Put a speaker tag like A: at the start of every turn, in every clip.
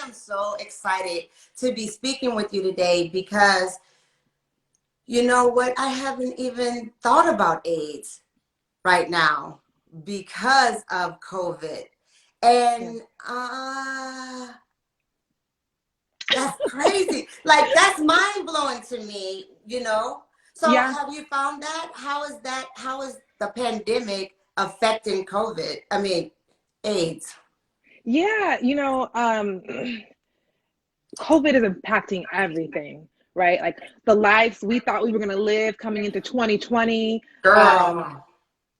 A: am so excited to be speaking with you today because you know what? I haven't even thought about AIDS right now because of COVID. And that's crazy. Like, that's mind blowing to me, you know? So
B: Yeah.
A: have you found that? How is the pandemic affecting COVID? I mean, AIDS.
B: Yeah, COVID is impacting everything, right? Like the lives we thought we were going to live coming into 2020.
A: Girl.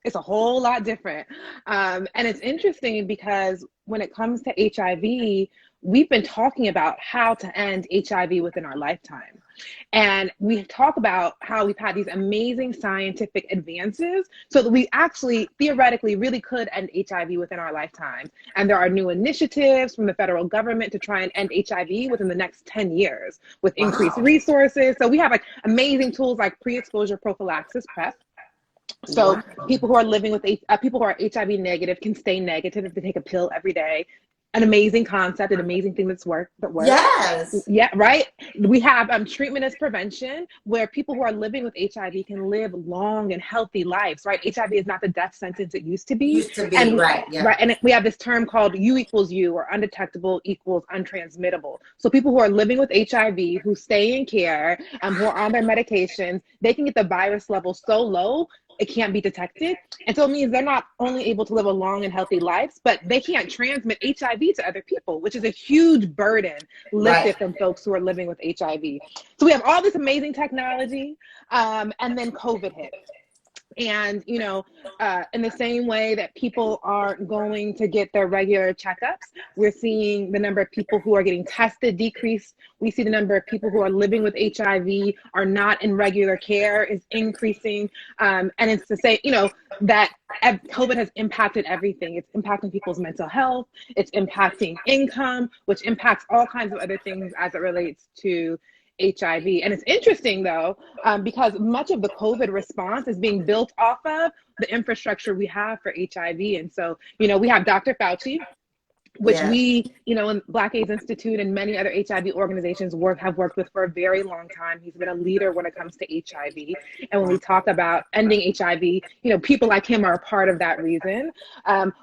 B: It's a whole lot different. And it's interesting because when it comes to HIV, we've been talking about how to end HIV within our lifetime. And we talk about how we've had these amazing scientific advances so that we actually theoretically really could end HIV within our lifetime. And there are new initiatives from the federal government to try and end HIV within the next 10 years with increased
A: Wow.
B: resources. So we have like amazing tools like PreExposure Prophylaxis, PrEP. So people who are living with people who are HIV negative can stay negative if they take a pill every day. An amazing concept, an amazing thing that works.
A: Yes.
B: Yeah, right. We have treatment as prevention, where people who are living with HIV can live long and healthy lives. Right, HIV is not the death sentence it used to be.
A: Used to be, right? Yeah.
B: Right, and we have this term called U equals U, or undetectable equals untransmittable. So people who are living with HIV, who stay in care, who are on their medications, they can get the virus level so low it can't be detected. And so it means they're not only able to live a long and healthy life, but they can't transmit HIV to other people, which is a huge burden lifted from folks who are living with HIV. So we have all this amazing technology, and then COVID hit. And, in the same way that people are going to get their regular checkups, we're seeing the number of people who are getting tested decrease. We see the number of people who are living with HIV are not in regular care is increasing. And it's to say, that COVID has impacted everything. It's impacting people's mental health. It's impacting income, which impacts all kinds of other things as it relates to HIV. And it's interesting, though, because much of the COVID response is being built off of the infrastructure we have for HIV. And so, we have Dr. Fauci, which we, in Black AIDS Institute and many other HIV organizations have worked with for a very long time. He's been a leader when it comes to HIV. And when we talk about ending HIV, people like him are a part of that reason.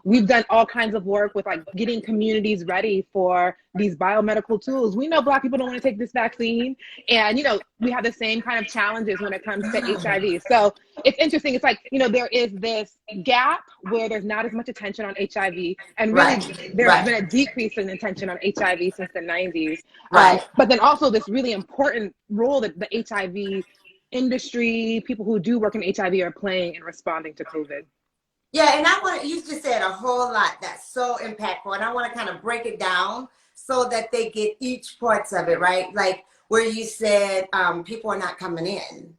B: We've done all kinds of work with like getting communities ready for these biomedical tools. We know Black people don't want to take this vaccine. And, we have the same kind of challenges when it comes to HIV. So it's interesting. It's like, there is this gap where there's not as much attention on HIV. And really, there's been a decrease in attention on HIV since the 90s. But then also this really important role that the HIV industry, people who do work in HIV are playing in responding to COVID.
A: Yeah, and you just said a whole lot that's so impactful. And I want to kind of break it down so that they get each parts of it, right? Like where you said people are not coming in.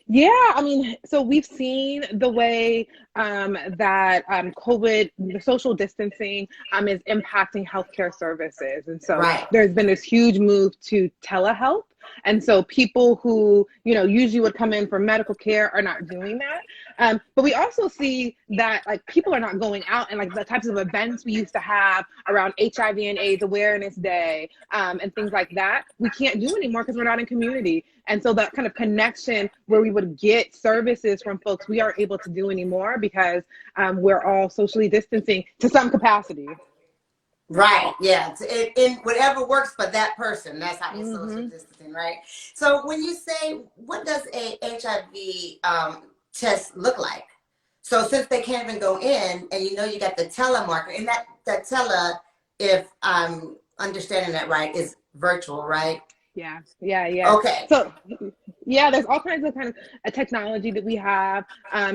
B: Yeah, I mean, so we've seen the way that COVID, the social distancing is impacting healthcare services. And so there's been this huge move to telehealth. And so people who, usually would come in for medical care are not doing that. But we also see that like people are not going out and like the types of events we used to have around HIV and AIDS Awareness Day and things like that, we can't do anymore because we're not in community. And so that kind of connection where we would get services from folks, we aren't able to do anymore because we're all socially distancing to some capacity.
A: Right. Yeah. In whatever works for that person. That's how you're social distancing, right? So when you say, what does a HIV test look like? So since they can't even go in, and you got the telemarker, and that tele, if I'm understanding that right, is virtual, right?
B: Yeah.
A: Okay.
B: So yeah, there's all kinds of technology that we have.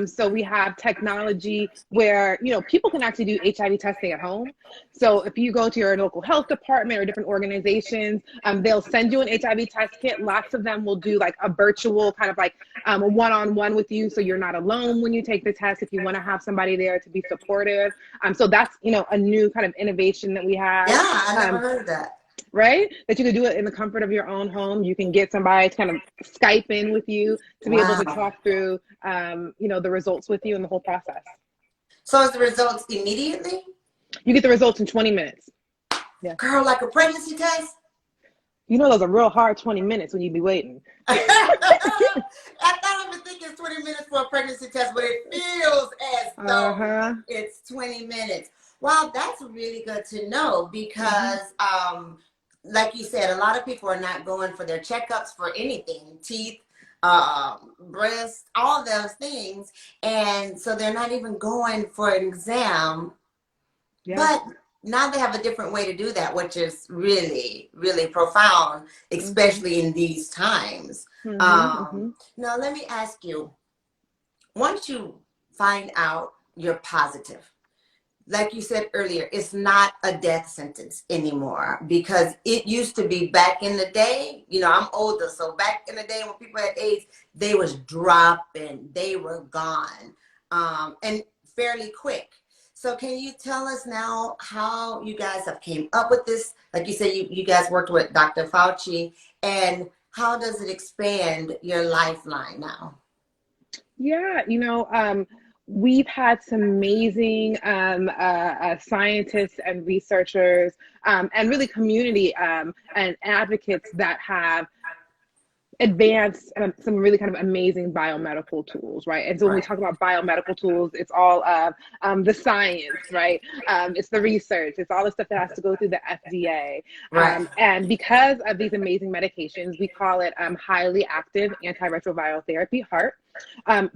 B: So we have technology where, people can actually do HIV testing at home. So if you go to your local health department or different organizations, they'll send you an HIV test kit. Lots of them will do like a virtual kind of like a one-on-one with you. So you're not alone when you take the test if you want to have somebody there to be supportive. So that's, a new kind of innovation that we have.
A: Yeah, I never heard of that.
B: Right? That you can do it in the comfort of your own home. You can get somebody to kind of Skype in with you to be able to talk through, the results with you and the whole process.
A: So is the results immediately?
B: You get the results in 20 minutes. Yeah.
A: Girl, like a pregnancy test?
B: You know, those are real hard 20 minutes when you be waiting.
A: I thought I was thinking 20 minutes for a pregnancy test, but it feels as though it's 20 minutes. Wow, that's really good to know because, like you said, a lot of people are not going for their checkups for anything, teeth, breasts, all those things. And so they're not even going for an exam. Yeah. But now they have a different way to do that, which is really, really profound, especially in these times. Now, let me ask you, once you find out you're positive, like you said earlier, it's not a death sentence anymore, because it used to be back in the day, you know, I'm older, so back in the day when people had AIDS, they was dropping, they were gone, and fairly quick. So can you tell us now how you guys have came up with this? Like you said, you guys worked with Dr. Fauci, and how does it expand your lifeline now?
B: Yeah, you know, we've had some amazing scientists and researchers and really community and advocates that have advanced some really kind of amazing biomedical tools, right? And so when we talk about biomedical tools, it's all the science, right? It's the research, it's all the stuff that has to go through the FDA. And because of these amazing medications, we call it highly active antiretroviral therapy, HAART.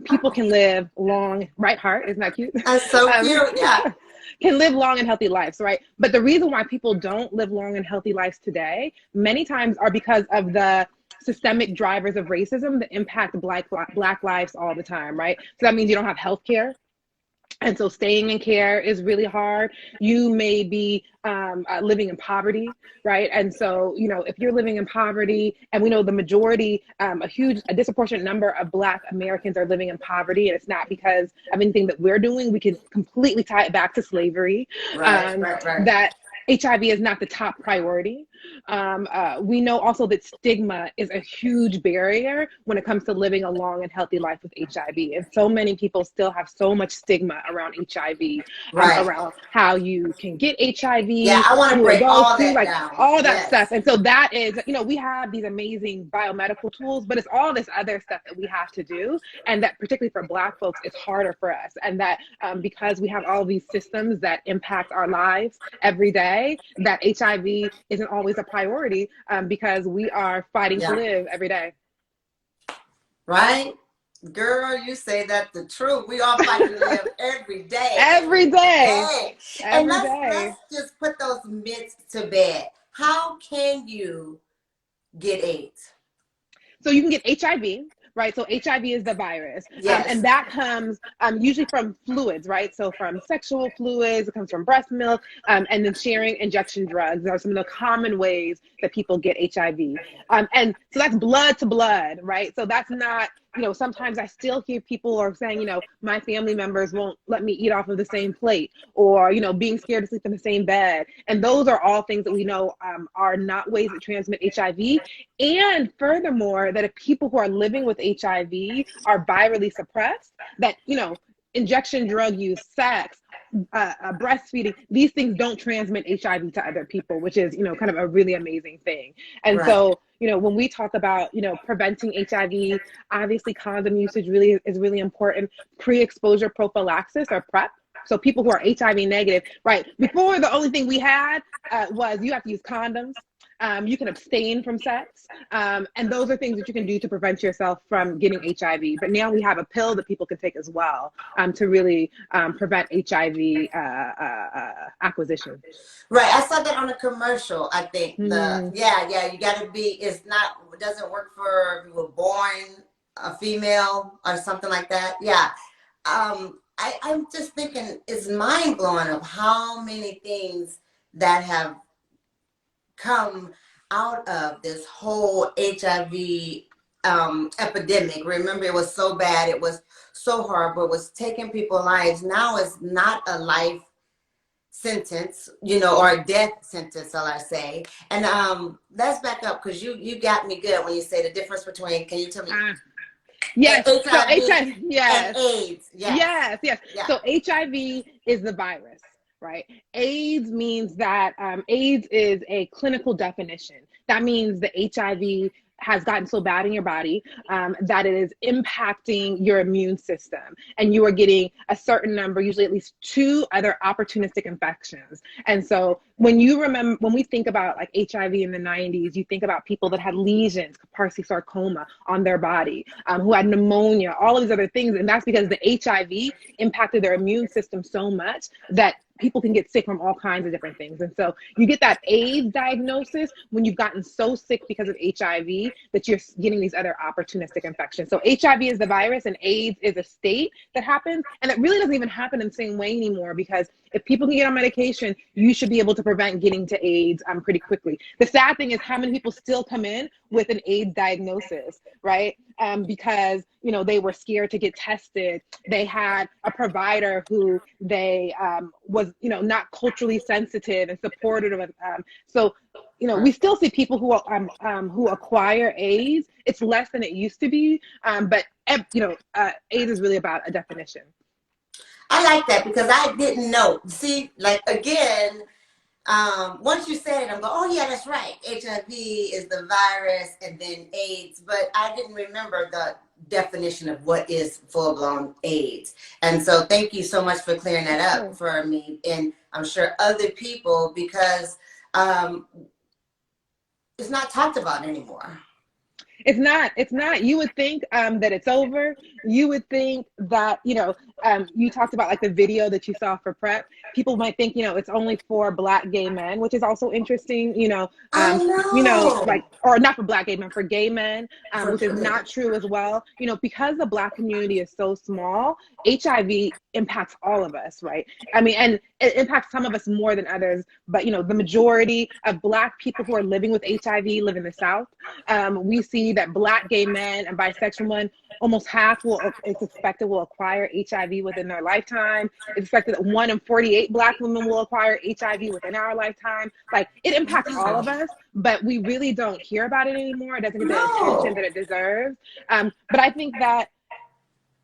B: People can live long, right, HAART? Isn't that cute?
A: That's so cute, yeah.
B: Can live long and healthy lives, right? But the reason why people don't live long and healthy lives today, many times are because of the systemic drivers of racism that impact Black lives all the time, right? So that means you don't have health care. And so staying in care is really hard. You may be living in poverty, right? And so, you know, if you're living in poverty, and we know the majority, a disproportionate number of Black Americans are living in poverty, and it's not because of anything that we're doing. We can completely tie it back to slavery, that HIV is not the top priority. We know also that stigma is a huge barrier when it comes to living a long and healthy life with HIV. And so many people still have so much stigma around HIV, around how you can get HIV.
A: Yeah, I want to break all that down.
B: All that stuff. And so that is, you know, we have these amazing biomedical tools, but it's all this other stuff that we have to do. And that particularly for Black folks, it's harder for us. And that because we have all these systems that impact our lives every day, that HIV isn't always a priority because we are fighting to live every day.
A: Right? Girl, you say that the truth. We all fighting to live every day.
B: Every day.
A: And let's just put those myths to bed. How can you get AIDS?
B: So you can get HIV. Right, so HIV is the virus, and that comes usually from fluids, right? So from sexual fluids, it comes from breast milk, and then sharing injection drugs are some of the common ways that people get HIV. And so that's blood to blood, right? So that's not, you know, sometimes I still hear people are saying, you know, my family members won't let me eat off of the same plate, or, you know, being scared to sleep in the same bed. And those are all things that we know are not ways that transmit HIV. And furthermore, that if people who are living with HIV are virally suppressed, that, you know, injection drug use, sex, breastfeeding, these things don't transmit HIV to other people, which is, you know, kind of a really amazing thing. And so, you know, when we talk about, you know, preventing HIV, obviously condom usage is really important. Pre-exposure prophylaxis, or PrEP. So people who are HIV negative, right? Before, the only thing we had was you have to use condoms. You can abstain from sex. And those are things that you can do to prevent yourself from getting HIV. But now we have a pill that people can take as well to really prevent HIV acquisition.
A: Right. I saw that on a commercial, I think. You gotta be, it doesn't work for if you were born a female or something like that. Yeah. I'm just thinking, it's mind blowing of how many things that have come out of this whole HIV epidemic. Remember, it was so bad, it was so horrible, it was taking people's lives. Now it's not a life sentence, you know, or a death sentence, shall I say. And let's back up, because you got me good when you say the difference between, can you tell me?
B: Yes.
A: HIV,
B: so HIV,
A: and AIDS.
B: Yes. So HIV is the virus, right? AIDS means that AIDS is a clinical definition. That means the HIV has gotten so bad in your body that it is impacting your immune system, and you are getting a certain number, usually at least 2 other opportunistic infections. And so when we think about like HIV in the 90s, you think about people that had lesions, Kaposi sarcoma on their body, who had pneumonia, all of these other things. And that's because the HIV impacted their immune system so much that people can get sick from all kinds of different things. And so you get that AIDS diagnosis when you've gotten so sick because of HIV that you're getting these other opportunistic infections. So HIV is the virus and AIDS is a state that happens. And it really doesn't even happen in the same way anymore, because if people can get on medication, you should be able to prevent getting to AIDS pretty quickly. The sad thing is how many people still come in with an AIDS diagnosis, right? Because, they were scared to get tested. They had a provider who they was, not culturally sensitive and supportive of. So, we still see people who acquire AIDS. It's less than it used to be, but AIDS is really about a definition.
A: I like that because I didn't know. See, like again, once you said it, I'm going, oh yeah, that's right. HIV is the virus and then AIDS, but I didn't remember the definition of what is full-blown AIDS. And so thank you so much for clearing that up for me, and I'm sure other people, because it's not talked about anymore.
B: It's not. You would think that it's over. You would think that, you talked about like the video that you saw for PrEP. People might think, it's only for Black gay men, which is also interesting,
A: I know.
B: or not for Black gay men, for gay men, which is not true as well. Because the Black community is so small, HIV impacts all of us, right? I mean, and it impacts some of us more than others, but the majority of Black people who are living with HIV live in the South. We see that Black gay men and bisexual men, almost half it's expected will acquire HIV within their lifetime. It's expected that 1 in 48 Black women will acquire HIV within our lifetime. Like, it impacts all of us, but we really don't hear about it anymore. It doesn't get the attention that it deserves. But I think that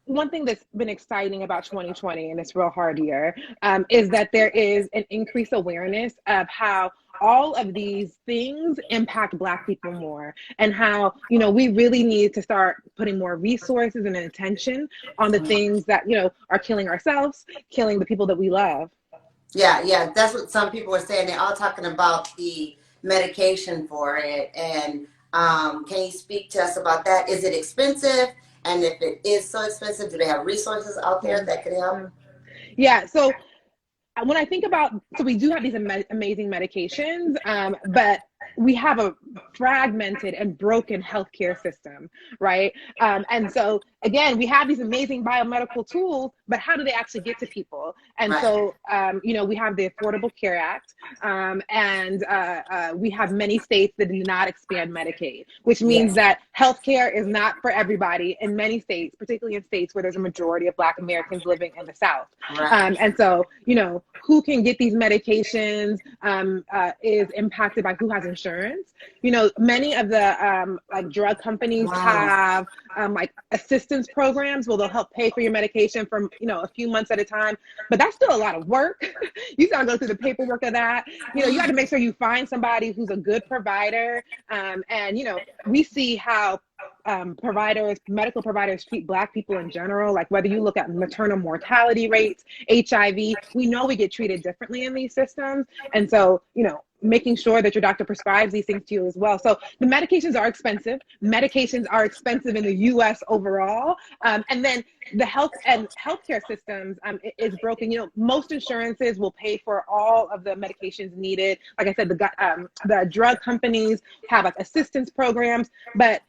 B: one thing that's been exciting about 2020 and this real hard year is that there is an increased awareness of how all of these things impact Black people more, and how, we really need to start putting more resources and attention on the things that, are killing ourselves, killing the people that we love.
A: Yeah. That's what some people are saying. They're all talking about the medication for it. And can you speak to us about that? Is it expensive? And if it is so expensive, do they have resources out there that can help?
B: Yeah. So when I think about, we do have these amazing medications, but we have a fragmented and broken healthcare system, right? And so again, we have these amazing biomedical tools, but how do they actually get to people? And so, we have the Affordable Care Act, and we have many states that do not expand Medicaid, which means that healthcare is not for everybody in many states, particularly in states where there's a majority of Black Americans living in the South. And so, who can get these medications is impacted by who has insurance. Many of the drug companies have assistance programs where they'll help pay for your medication for a few months at a time, but that's still a lot of work. You gotta go through the paperwork of that. You got to make sure you find somebody who's a good provider, and we see how medical providers treat Black people in general, like whether you look at maternal mortality rates, HIV, we know we get treated differently in these systems. And so, making sure that your doctor prescribes these things to you as well. So the medications are expensive. Medications are expensive in the US overall. And then the healthcare systems is broken. Most insurances will pay for all of the medications needed. Like I said, the drug companies have assistance programs, but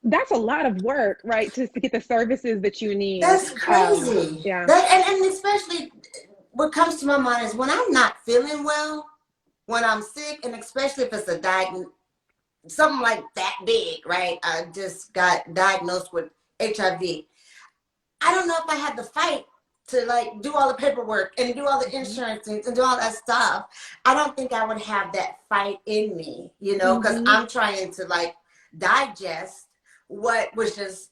B: that's a lot of work, right? Just to get the services that you need.
A: That's crazy. And especially what comes to my mind is when I'm not feeling well, when I'm sick, and especially if it's something like that big, right? I just got diagnosed with HIV. I don't know if I had the fight to do all the paperwork and do all the insurance and do all that stuff. I don't think I would have that fight in me, because I'm trying to digest what was just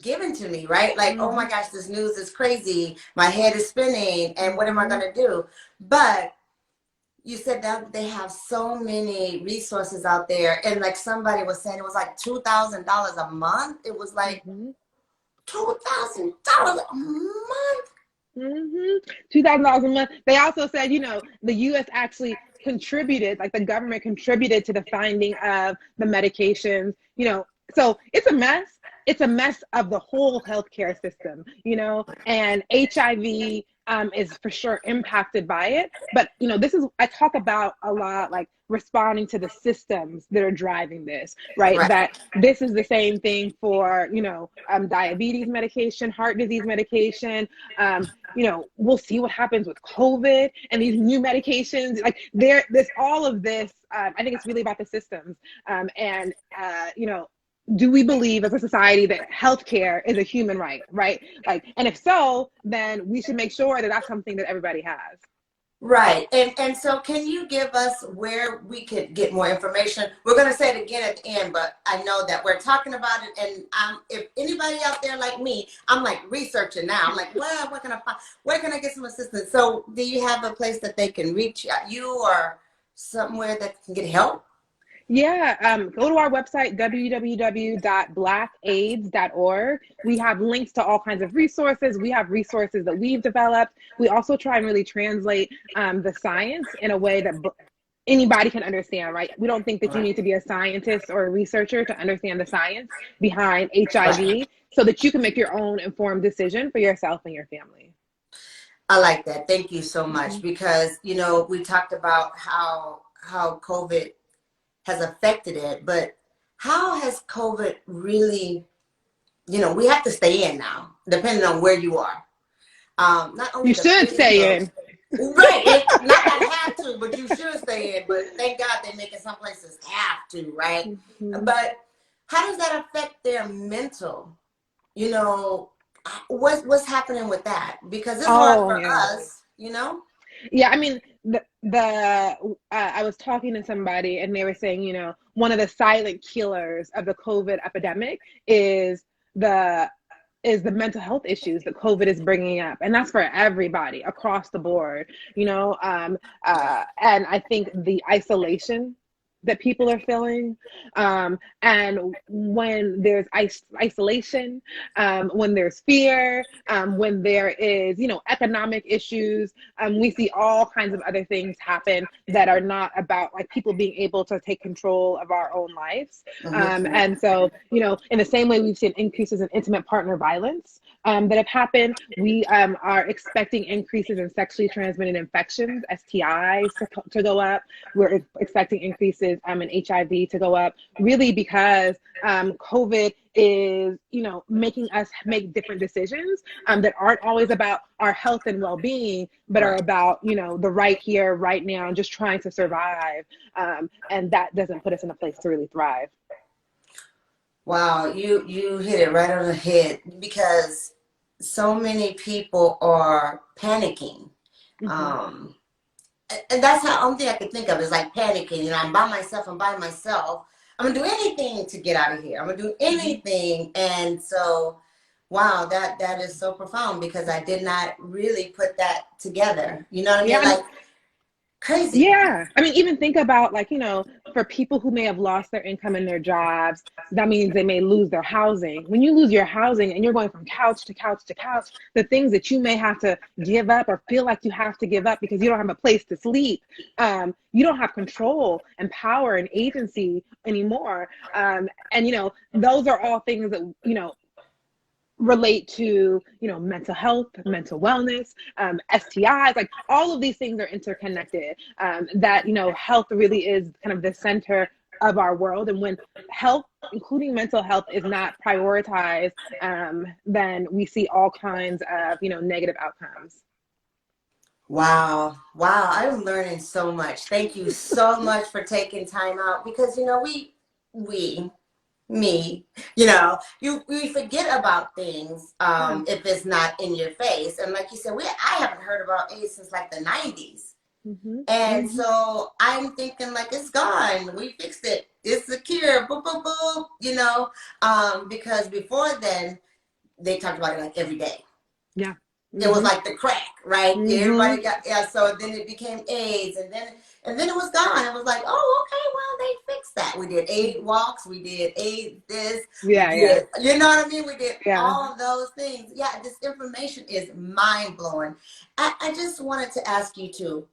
A: given to me, right? Like, oh my gosh, this news is crazy. My head is spinning, and what am I going to do? But you said that they have so many resources out there, and like somebody was saying, it was like $2,000 a month. It was like $2,000 a month.
B: $2,000 a month. They also said, the U.S. actually contributed, like the government contributed to the finding of the medications, so it's a mess. It's a mess of the whole healthcare system, and HIV is for sure impacted by it. But, I talk about a lot, like responding to the systems that are driving this, right? That this is the same thing for, diabetes medication, heart disease medication. We'll see what happens with COVID and these new medications. Like there's all of this. I think it's really about the systems. Do we believe as a society that healthcare is a human right? Like, and if so, then we should make sure that that's something that everybody has.
A: Right. And so can you give us where we could get more information? We're going to say it again at the end, but I know that we're talking about it. And if anybody out there like me, I'm like researching now. I'm like, well, where can I find, where can I get some assistance? So do you have a place that they can reach you or somewhere that can get help?
B: Yeah, go to our website, www.blackaids.org. We have links to all kinds of resources. We have resources that we've developed. We also try and really translate the science in a way that anybody can understand, right? We don't think that you need to be a scientist or a researcher to understand the science behind HIV so that you can make your own informed decision for yourself and your family.
A: I like that. Thank you so much. Because, we talked about how COVID has affected it, but how has COVID really, we have to stay in now, depending on where you are. Not only
B: you should stay in.
A: Right. Not that have to, but you should stay in. But thank God they're making some places have to, right? But how does that affect their mental? What's happening with that? Because it's hard for us,
B: Yeah, I mean, I was talking to somebody and they were saying, one of the silent killers of the COVID epidemic is the mental health issues that COVID is bringing up, and that's for everybody across the board, and I think the isolation that people are feeling, and when there's isolation, when there's fear, when there is economic issues, we see all kinds of other things happen that are not about like people being able to take control of our own lives. And so in the same way we've seen increases in intimate partner violence that have happened, we are expecting increases in sexually transmitted infections, STIs to go up. We're expecting increases in HIV to go up, really because COVID is, making us make different decisions that aren't always about our health and well-being, but are about, the right here, right now, and just trying to survive. And that doesn't put us in a place to really thrive.
A: Wow, you hit it right on the head, because so many people are panicking. And that's the only thing I could think of is like panicking. I'm by myself. I'm going to do anything to get out of here. I'm going to do anything. And so, wow, that is so profound, because I did not really put that together. You know what I mean? Like, crazy.
B: Yeah. I mean, even think about for people who may have lost their income and their jobs, that means they may lose their housing. When you lose your housing and you're going from couch to couch to couch, the things that you may have to give up or feel like you have to give up because you don't have a place to sleep, you don't have control and power and agency anymore. And those are all things that, relate to mental health, mental wellness, STIs, like all of these things are interconnected. That health really is kind of the center of our world, and when health, including mental health, is not prioritized, then we see all kinds of negative outcomes.
A: Wow, I'm learning so much. Thank you so much for taking time out, because we forget about things if it's not in your face. And like you said, I haven't heard about AIDS since like the 90s. And so I'm thinking like, it's gone. We fixed it. It's secure. Boop, boop, boop, because before then, they talked about it like every day.
B: Yeah.
A: It was like the crack, right? Everybody got, so then it became AIDS, and then it was gone. It was like, oh, okay, well, they fixed that. We did AIDS walks, we did AIDS this, we did, you know what I mean? We did all of those things. Yeah, this information is mind-blowing. I just wanted to ask you too,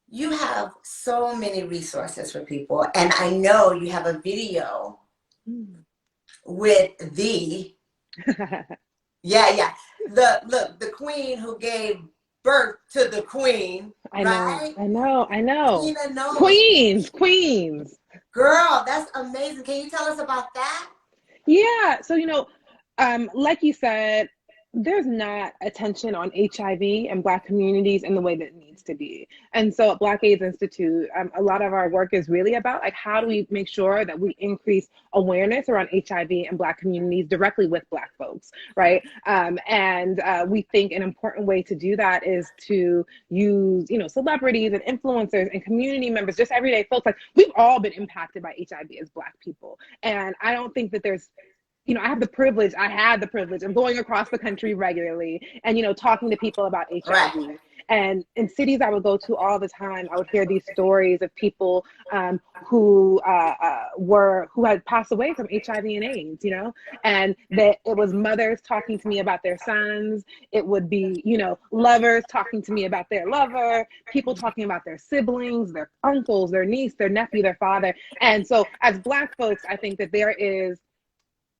A: you have so many resources for people, and I know you have a video with the the queen who gave birth to the queen.
B: I
A: right?
B: know.
A: Tina knows.
B: Queens.
A: Girl, that's amazing. Can you tell us about that?
B: Yeah. So, like you said, there's not attention on HIV and Black communities in the way that it needs to be. And so at Black AIDS Institute, a lot of our work is really about like, how do we make sure that we increase awareness around HIV and Black communities directly with Black folks, right? And we think an important way to do that is to use, celebrities and influencers and community members, just everyday folks. Like, we've all been impacted by HIV as Black people. And I don't think that there's, I had the privilege of going across the country regularly and, talking to people about HIV.
A: Right.
B: And in cities I would go to all the time, I would hear these stories of people who had passed away from HIV and AIDS, and that it was mothers talking to me about their sons. It would be, lovers talking to me about their lover, people talking about their siblings, their uncles, their niece, their nephew, their father. And so as Black folks, I think that there is,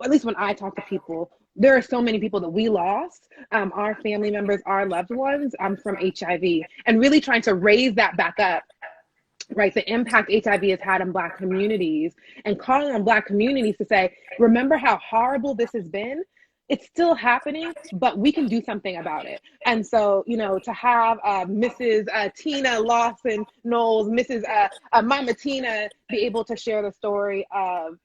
B: at least when I talk to people, there are so many people that we lost, our family members, our loved ones, from HIV, and really trying to raise that back up, right? The impact HIV has had on Black communities, and calling on Black communities to say, remember how horrible this has been? It's still happening, but we can do something about it. And so, to have Mrs. Tina Lawson Knowles, Mrs. Mama Tina, be able to share the story of,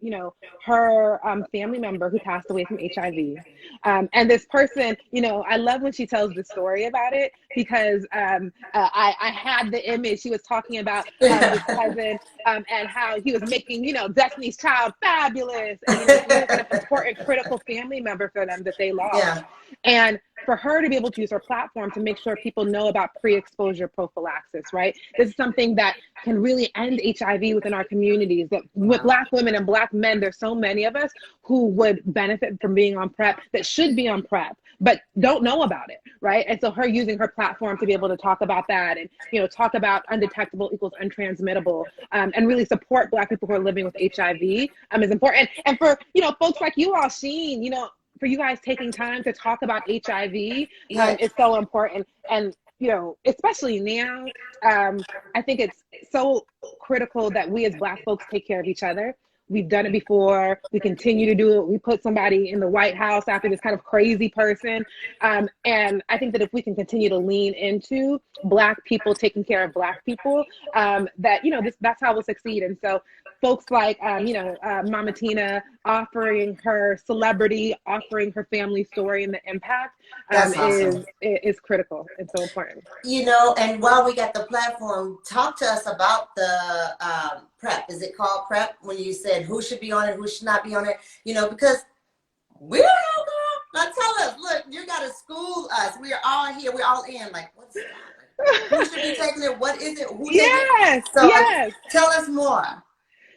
B: her family member who passed away from HIV. And this person, I love when she tells the story about it, because I had the image. She was talking about this cousin and how he was making, Destiny's Child fabulous. And, he was an important, critical family member for them that they lost.
A: Yeah.
B: And for her to be able to use her platform to make sure people know about pre-exposure prophylaxis, right? This is something that can really end HIV within our communities. That with Black women and Black men, there's so many of us who would benefit from being on PrEP, that should be on PrEP, but don't know about it, right? And so her using her platform to be able to talk about that, and talk about undetectable equals untransmittable, and really support Black people who are living with HIV is important. And for folks like you all, Sheen, for you guys taking time to talk about HIV is so important. And especially now, I think it's so critical that we as Black folks take care of each other. We've done it before. We continue to do it. We put somebody in the White House after this kind of crazy person. And I think that if we can continue to lean into Black people taking care of Black people, that's how we'll succeed. And so folks like, Mama Tina offering her celebrity, offering her family story and the impact awesome. is critical and so important.
A: And while we got the platform, talk to us about the PrEP. Is it called PrEP? When you said who should be on it, who should not be on it, because we don't know, girl. Now tell us, look, you got to school us. We are all here. We're all in. Like, what's that? Who should be taking it? What is it? Who
B: yes,
A: so
B: yes.
A: Tell us more.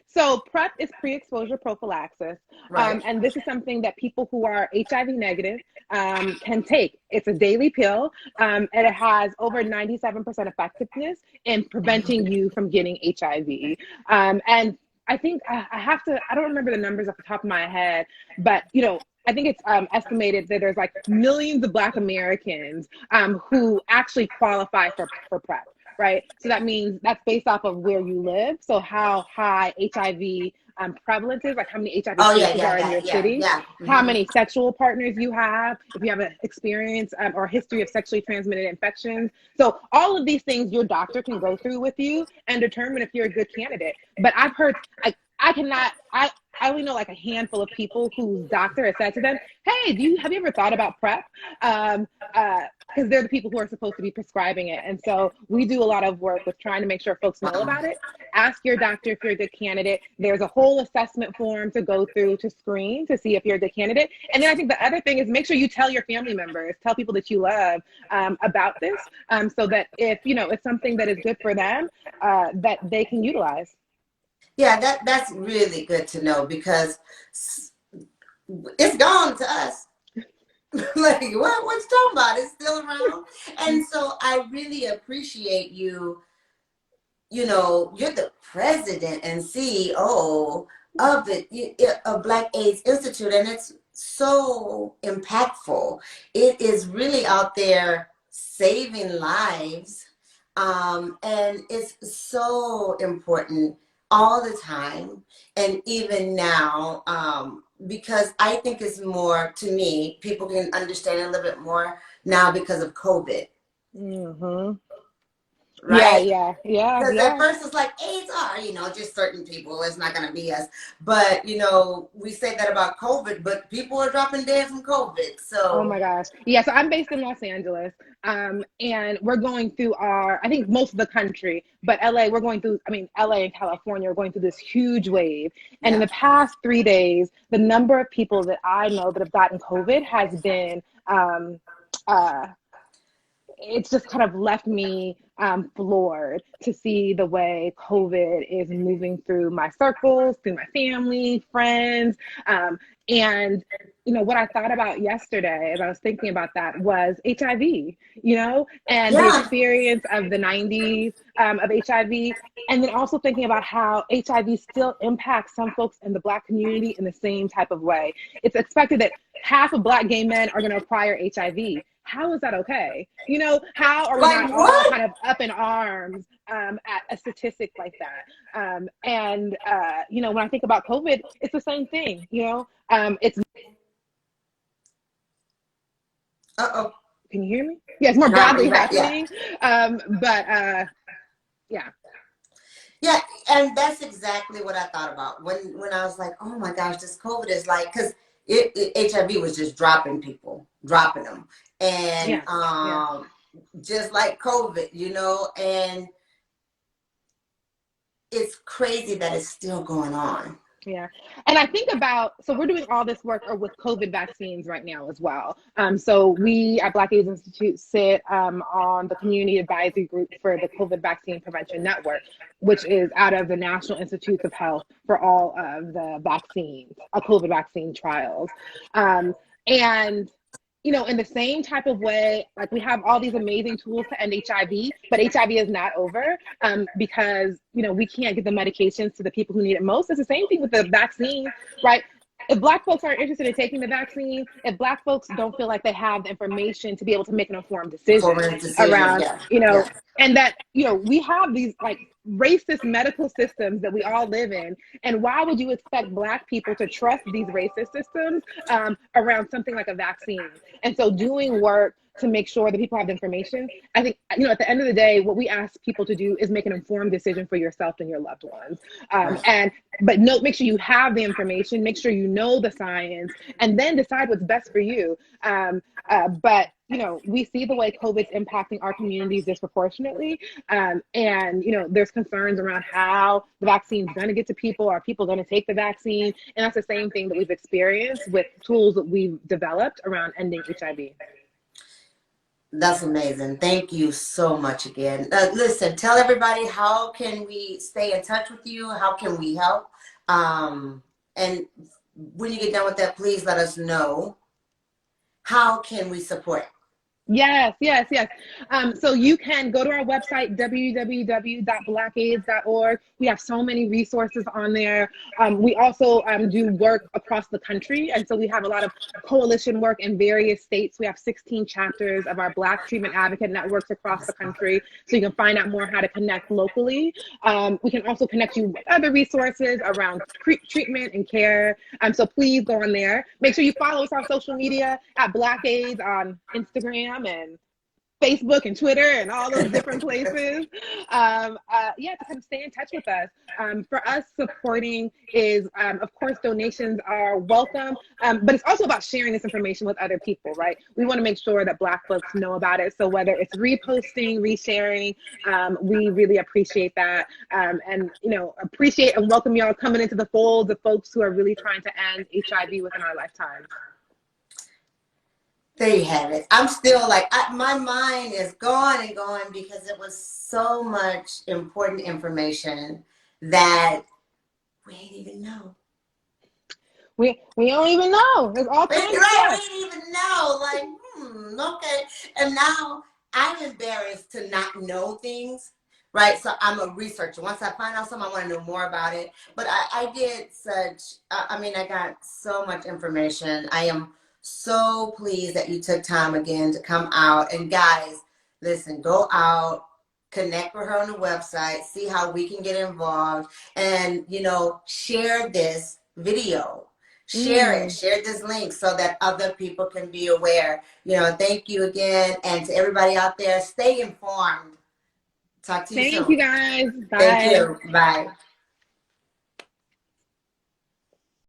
B: So PrEP is pre-exposure prophylaxis. Right. And this is something that people who are HIV negative can take. It's a daily pill, and it has over 97% effectiveness in preventing you from getting HIV. And I think I don't remember the numbers off the top of my head, but I think it's estimated that there's like millions of Black Americans who actually qualify for PrEP. Right. So that means that's based off of where you live. So how high HIV prevalence is, like how many HIV cases are in your city, how many sexual partners you have, if you have an experience or history of sexually transmitted infections. So all of these things your doctor can go through with you and determine if you're a good candidate. But I've heard, I only know like a handful of people whose doctor has said to them, hey, have you ever thought about PrEP? Because they're the people who are supposed to be prescribing it. And so we do a lot of work with trying to make sure folks know about it ask your doctor if you're a good candidate. There's a whole assessment form to go through to screen to see if you're a good candidate. And then I think the other thing is make sure you tell your family members, tell people that you love about this, so that if, it's something that is good for them, that they can utilize.
A: Yeah, that's really good to know, because it's gone to us. Like, what you talking about? It's still around. And so I really appreciate you. You're the president and CEO of of Black AIDS Institute, and it's so impactful. It is really out there saving lives, and it's so important all the time, and even now, because I think it's more, to me, people can understand it a little bit more now because of COVID.
B: Mm-hmm.
A: Right?
B: Yeah.
A: Because at first it's like AIDS are, just certain people. It's not going to be us. But, we say that about COVID, but people are dropping dead from COVID. So.
B: Oh my gosh. Yeah, so I'm based in Los Angeles, and we're going through I think most of the country, but LA and California are going through this huge wave. And in the past 3 days, the number of people that I know that have gotten COVID has been, it's just kind of left me floored to see the way COVID is moving through my circles, through my family, friends. And, what I thought about yesterday, as I was thinking about that, was HIV, and the experience of the 90s of HIV. And then also thinking about how HIV still impacts some folks in the Black community in the same type of way. It's expected that half of Black gay men are going to acquire HIV. How is that okay? How are we not all kind of up in arms at a statistic like that? And when I think about COVID, it's the same thing. It's.
A: Uh-oh.
B: Can you hear me? Yeah, it's more broadly happening. Yeah.
A: Yeah, and that's exactly what I thought about when I was like, oh my gosh, this COVID is like, because HIV was just dropping them. And just like COVID, and it's crazy that it's still going on.
B: Yeah. And I think so we're doing all this work with COVID vaccines right now as well. So we at Black AIDS Institute sit on the community advisory group for the COVID Vaccine Prevention Network, which is out of the National Institutes of Health for all of the vaccines, COVID vaccine trials. And in the same type of way, like we have all these amazing tools to end HIV, but HIV is not over because, we can't get the medications to the people who need it most. It's the same thing with the vaccine, right? If Black folks aren't interested in taking the vaccine, if Black folks don't feel like they have the information to be able to make an informed decision around, and that, we have these like racist medical systems that we all live in. And why would you expect Black people to trust these racist systems around something like a vaccine? And so doing work to make sure that people have the information, I think, at the end of the day, what we ask people to do is make an informed decision for yourself and your loved ones. But make sure you have the information, make sure you know the science, and then decide what's best for you. But we see the way COVID's impacting our communities disproportionately. And, there's concerns around how the vaccine's going to get to people. Are people going to take the vaccine? And that's the same thing that we've experienced with tools that we've developed around ending HIV.
A: That's amazing. Thank you so much again. Listen, tell everybody, how can we stay in touch with you? How can we help? And when you get done with that, please let us know. How can we support?
B: Yes. So you can go to our website, www.blackaids.org. We have so many resources on there. We also do work across the country. And so we have a lot of coalition work in various states. We have 16 chapters of our Black treatment advocate networks across the country. So you can find out more how to connect locally. We can also connect you with other resources around treatment and care. So please go on there. Make sure you follow us on social media at Black AIDS on Instagram and Facebook and Twitter and all those different places. Yeah, to kind of stay in touch with us. For us, supporting is, of course, donations are welcome, but it's also about sharing this information with other people, right? We want to make sure that Black folks know about it. So whether it's reposting, resharing, we really appreciate that. And, you know, appreciate and welcome y'all coming into the fold of folks who are really trying to end HIV within our lifetime.
A: There you have it. I'm still like, my mind is going and going because it was so much important information that we ain't even know.
B: We don't even know. There's all kinds of stuff.
A: We didn't even know. Like, okay. And now I'm embarrassed to not know things, right? So I'm a researcher. Once I find out something, I want to know more about it. But I did such, I got so much information. I am so pleased that you took time again to come out. And guys, listen, go out, connect with her on the website, see how we can get involved, and, you know, share this video. Share it, share this link so that other people can be aware. You know, thank you again. And to everybody out there, stay informed. Talk to you soon.
B: Thank you guys. Bye.
A: Thank you. Bye.